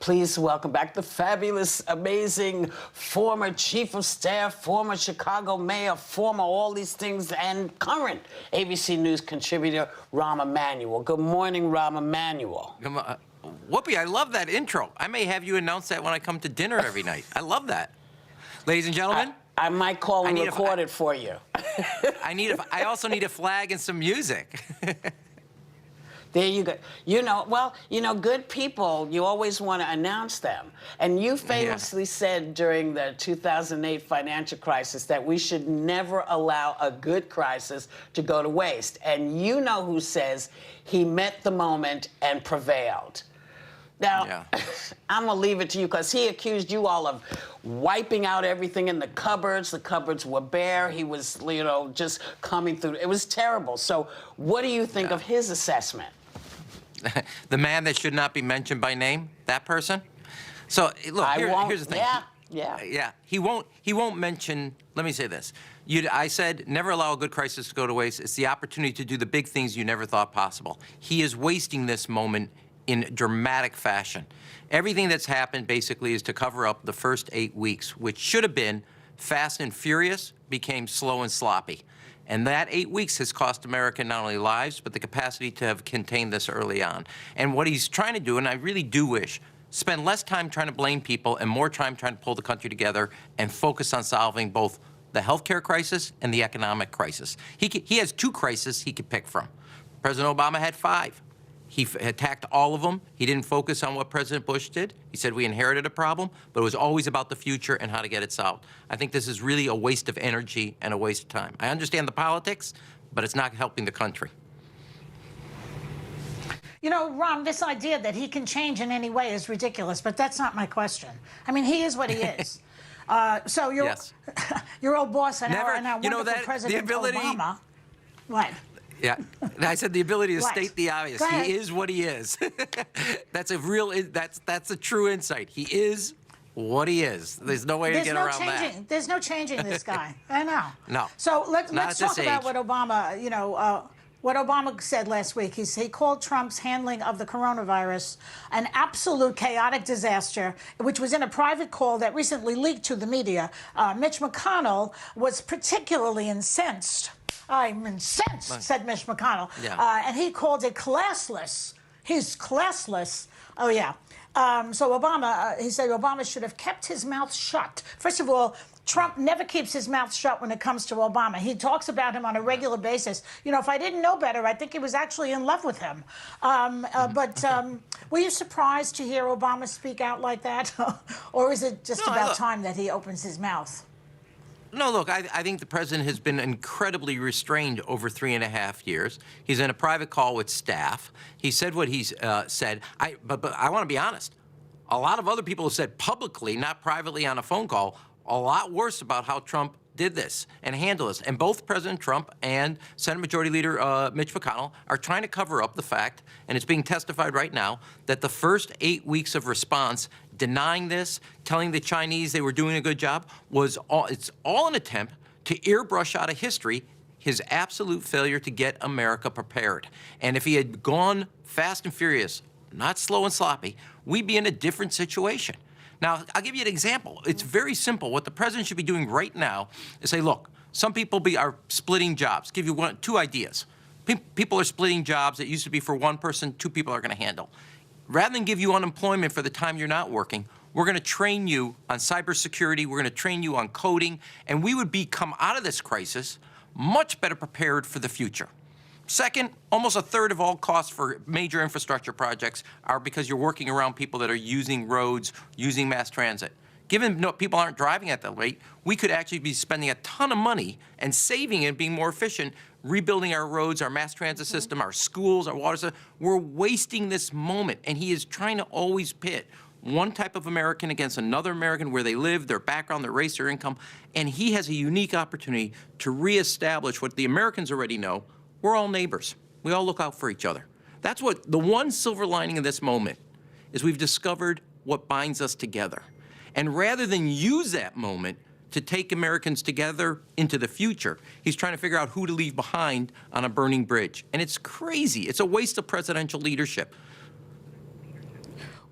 Please welcome back the fabulous, amazing former chief of staff, former Chicago mayor, former all these things, and current ABC News contributor, Rahm Emanuel. Good morning, Rahm Emanuel. Whoopi, I love that intro. I may have you announce that when I come to dinner every night. I love that. Ladies and gentlemen. I might call and record it for you. I also need a flag and some music. There you go. Good people, you always want to announce them. And you famously said during the 2008 financial crisis that we should never allow a good crisis to go to waste. And you know who says he met the moment and prevailed. Now, I'm going to leave it to you because he accused you all of wiping out everything in the cupboards. The cupboards were bare. He was, just coming through. It was terrible. So what do you think of his assessment? The man that should not be mentioned by name, that person? So, look, here's the thing. Yeah. He won't mention, let me say this. I said, never allow a good crisis to go to waste. It's the opportunity to do the big things you never thought possible. He is wasting this moment in dramatic fashion. Everything that's happened basically is to cover up the first 8 weeks, which should have been fast and furious, became slow and sloppy. And that 8 weeks has cost America not only lives, but the capacity to have contained this early on. And what he's trying to do, and I really do wish, spend less time trying to blame people and more time trying to pull the country together and focus on solving both the healthcare crisis and the economic crisis. He has 2 crises he could pick from. President Obama had 5. He attacked all of them. He didn't focus on what President Bush did. He said we inherited a problem, but it was always about the future and how to get it solved. I think this is really a waste of energy and a waste of time. I understand the politics, but it's not helping the country. You know, Rahm, this idea that he can change in any way is ridiculous, but that's not my question. I mean, he is what he is. So your old boss and our wonderful President Obama. What? Yeah, I said the ability to state the obvious. He is what he is. That's a true insight. He is what he is. There's no way to get around that. There's no changing this guy. I know. No. So let's talk about what Obama, what Obama said last week. He called Trump's handling of the coronavirus an absolute chaotic disaster, which was in a private call that recently leaked to the media. Mitch McConnell was particularly incensed. I'm incensed, said Mitch McConnell. Yeah. And he called it classless. He's classless. Oh, yeah. So Obama, he said Obama should have kept his mouth shut. First of all, Trump never keeps his mouth shut when it comes to Obama. He talks about him on a regular basis. You know, if I didn't know better, I think he was actually in love with him. But were you surprised to hear Obama speak out like that? Or is it just about time that he opens his mouth? No, look, I think the president has been incredibly restrained over 3.5 years. He's in a private call with staff. He said what he's said. But I want to be honest. A lot of other people have said publicly, not privately on a phone call, a lot worse about how Trump did this and handled this. And both President Trump and Senate Majority Leader Mitch McConnell are trying to cover up the fact, and it's being testified right now, that the first 8 weeks of response, denying this, telling the Chinese they were doing a good job, it's all an attempt to airbrush out of history his absolute failure to get America prepared. And if he had gone fast and furious, not slow and sloppy, we'd be in a different situation. Now, I'll give you an example. It's very simple. What the president should be doing right now is say, look, some people are splitting jobs. Give you 2 ideas. People are splitting jobs that used to be for 1 person, 2 people are going to handle. Rather than give you unemployment for the time you're not working, we're going to train you on cybersecurity. We're going to train you on coding. And we would come out of this crisis much better prepared for the future. Second, almost 1/3 of all costs for major infrastructure projects are because you're working around people that are using roads, using mass transit. Given people aren't driving at that rate, we could actually be spending a ton of money and saving it, being more efficient, rebuilding our roads, our mass transit system, our schools, our water system. We're wasting this moment, and he is trying to always pit one type of American against another American, where they live, their background, their race, their income, and he has a unique opportunity to reestablish what the Americans already know. We're all neighbors. We all look out for each other. That's what the one silver lining of this moment is. We've discovered what binds us together. And rather than use that moment to take Americans together into the future, he's trying to figure out who to leave behind on a burning bridge. And it's crazy. It's a waste of presidential leadership.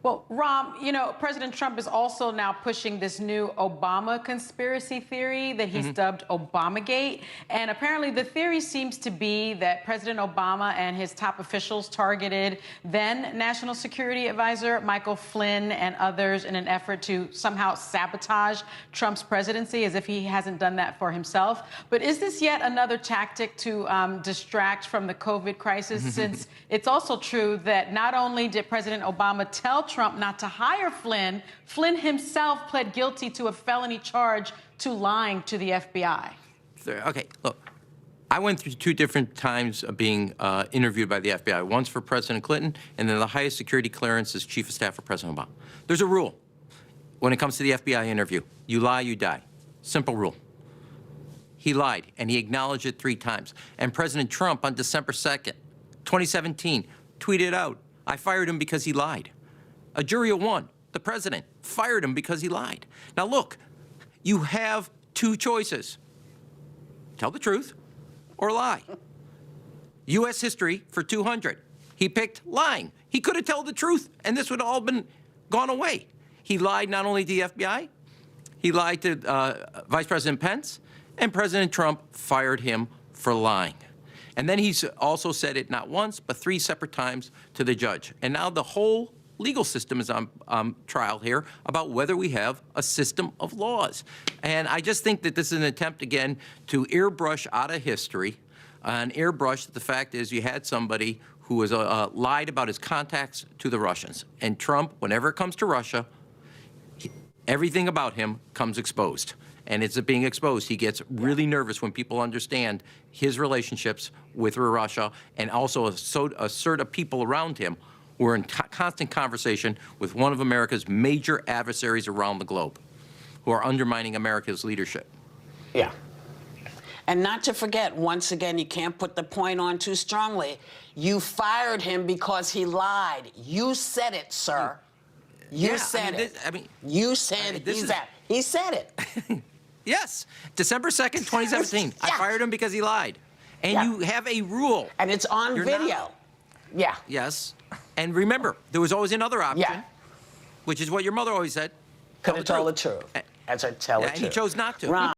Well, Rahm, you know, President Trump is also now pushing this new Obama conspiracy theory that he's dubbed Obamagate. And apparently the theory seems to be that President Obama and his top officials targeted then National Security Advisor Michael Flynn and others in an effort to somehow sabotage Trump's presidency, as if he hasn't done that for himself. But is this yet another tactic to distract from the COVID crisis, since it's also true that not only did President Obama tell Trump not to hire Flynn, Flynn himself pled guilty to a felony charge to lying to the FBI. Okay, look, I went through 2 different times of being interviewed by the FBI. Once for President Clinton, and then the highest security clearance as Chief of Staff for President Obama. There's a rule when it comes to the FBI interview. You lie, you die. Simple rule. He lied, and he acknowledged it 3 times. And President Trump on December 2nd, 2017, tweeted out, "I fired him because he lied." A jury of 1, the president, fired him because he lied. Now look, you have 2 choices. Tell the truth or lie. U.S. history for 200. He picked lying. He could have told the truth, and this would have all been gone away. He lied not only to the FBI, he lied to Vice President Pence, and President Trump fired him for lying. And then he's also said it not once, but 3 separate times to the judge. And now the whole legal system is on trial here about whether we have a system of laws. And I just think that this is an attempt, again, to airbrush out of history, an airbrush that the fact is you had somebody who was lied about his contacts to the Russians. And Trump, whenever it comes to Russia, everything about him comes exposed. And it's being exposed. He gets really nervous when people understand his relationships with Russia, and also a sort of people around him who are in constant conversation with one of America's major adversaries around the globe, who are undermining America's leadership. Yeah. And not to forget, once again, you can't put the point on too strongly. You fired him because he lied. You said it, sir. You said it. You said he said it. Yes. December 2nd, 2017. I fired him because he lied. And you have a rule. And it's on video. Yeah. Yes. And remember, there was always another option, which is what your mother always said. Could have told the truth. As I tell the truth. And he chose not to.